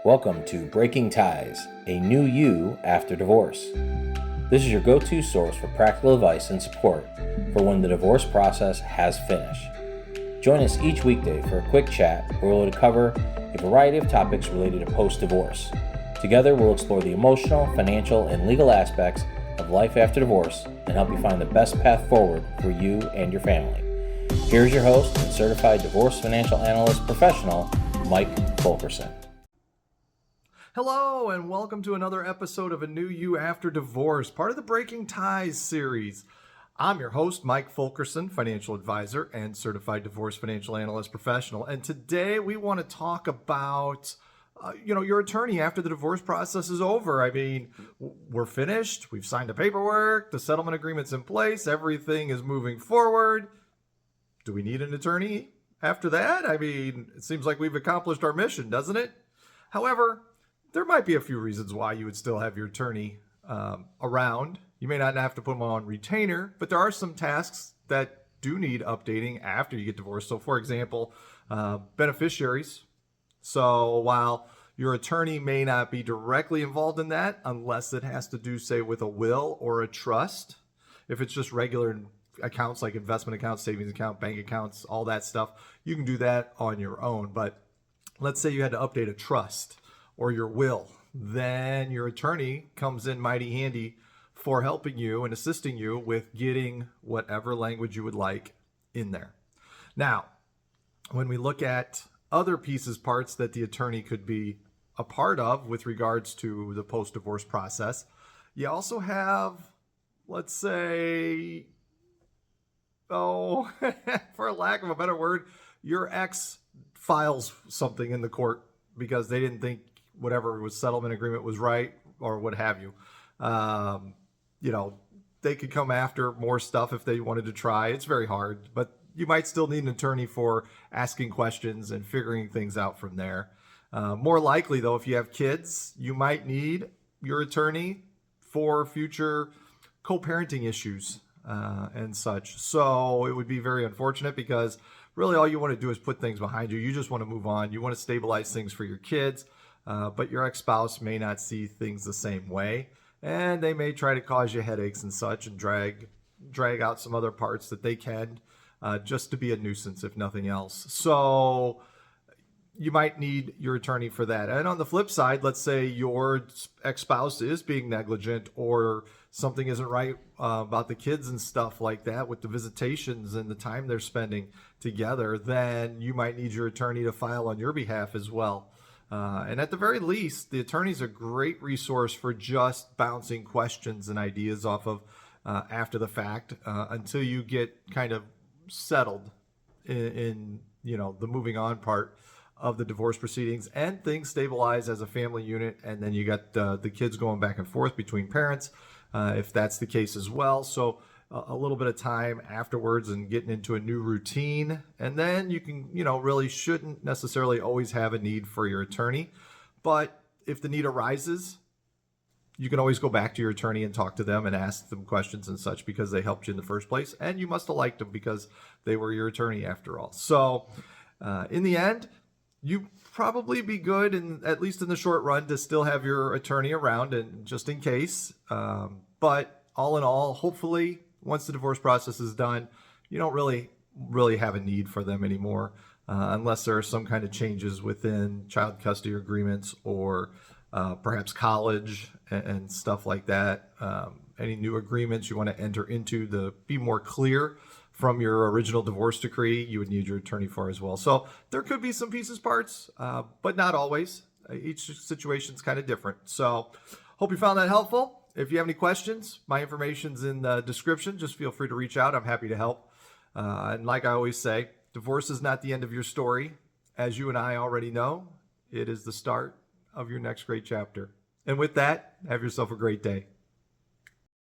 Welcome to Breaking Ties, a new you after divorce. This is your go-to source for practical advice and support for when the divorce process has finished. Join us each weekday for a quick chat where we'll cover a variety of topics related to post-divorce. Together, we'll explore the emotional, financial, and legal aspects of life after divorce and help you find the best path forward for you and your family. Here's your host and Certified Divorce Financial Analyst professional, Mike Fulkerson. Hello, and welcome to another episode of A New You After Divorce, part of the Breaking Ties series. I'm your host, Mike Fulkerson, financial advisor and certified divorce financial analyst professional. And today we want to talk about, your attorney after the divorce process is over. I mean, we're finished. We've signed the paperwork. The settlement agreement's in place. Everything is moving forward. Do we need an attorney after that? I mean, it seems like we've accomplished our mission, doesn't it? However, there might be a few reasons why you would still have your attorney around. You may not have to put them on retainer, but there are some tasks that do need updating after you get divorced. So, for example, beneficiaries. So while your attorney may not be directly involved in that, unless it has to do, say, with a will or a trust, if it's just regular accounts like investment accounts, savings account, bank accounts, all that stuff, you can do that on your own. But let's say you had to update a trust or your will, then your attorney comes in mighty handy for helping you and assisting you with getting whatever language you would like in there. Now, when we look at other pieces, parts that the attorney could be a part of with regards to the post-divorce process, you also have, let's say, for lack of a better word, your ex files something in the court because they didn't think whatever was settlement agreement was right or what have you. They could come after more stuff if they wanted to try. It's very hard, but you might still need an attorney for asking questions and figuring things out from there. More likely, though, if you have kids, you might need your attorney for future co-parenting issues and such. So it would be very unfortunate because really all you want to do is put things behind you. You just want to move on. You want to stabilize things for your kids. But your ex-spouse may not see things the same way, and they may try to cause you headaches and such and drag out some other parts that they can just to be a nuisance, if nothing else. So you might need your attorney for that. And on the flip side, let's say your ex-spouse is being negligent or something isn't right about the kids and stuff like that with the visitations and the time they're spending together, then you might need your attorney to file on your behalf as well. And at the very least, the attorney's a great resource for just bouncing questions and ideas off of after the fact until you get kind of settled in the moving on part of the divorce proceedings and things stabilize as a family unit. And then you got the kids going back and forth between parents if that's the case as well. So a little bit of time afterwards and getting into a new routine. And then you can, really shouldn't necessarily always have a need for your attorney. But if the need arises, you can always go back to your attorney and talk to them and ask them questions and such because they helped you in the first place. And you must have liked them because they were your attorney after all. So in the end, you probably be good, and at least in the short run, to still have your attorney around and just in case. But all in all, hopefully, once the divorce process is done, you don't really have a need for them anymore unless there are some kind of changes within child custody agreements or perhaps college and stuff like that. Any new agreements you want to enter into to be more clear from your original divorce decree, you would need your attorney for as well. So there could be some pieces, parts, but not always. Each situation is kind of different. So hope you found that helpful. If you have any questions, my information's in the description. Just feel free to reach out. I'm happy to help. And like I always say, divorce is not the end of your story. As you and I already know, it is the start of your next great chapter. And with that, have yourself a great day.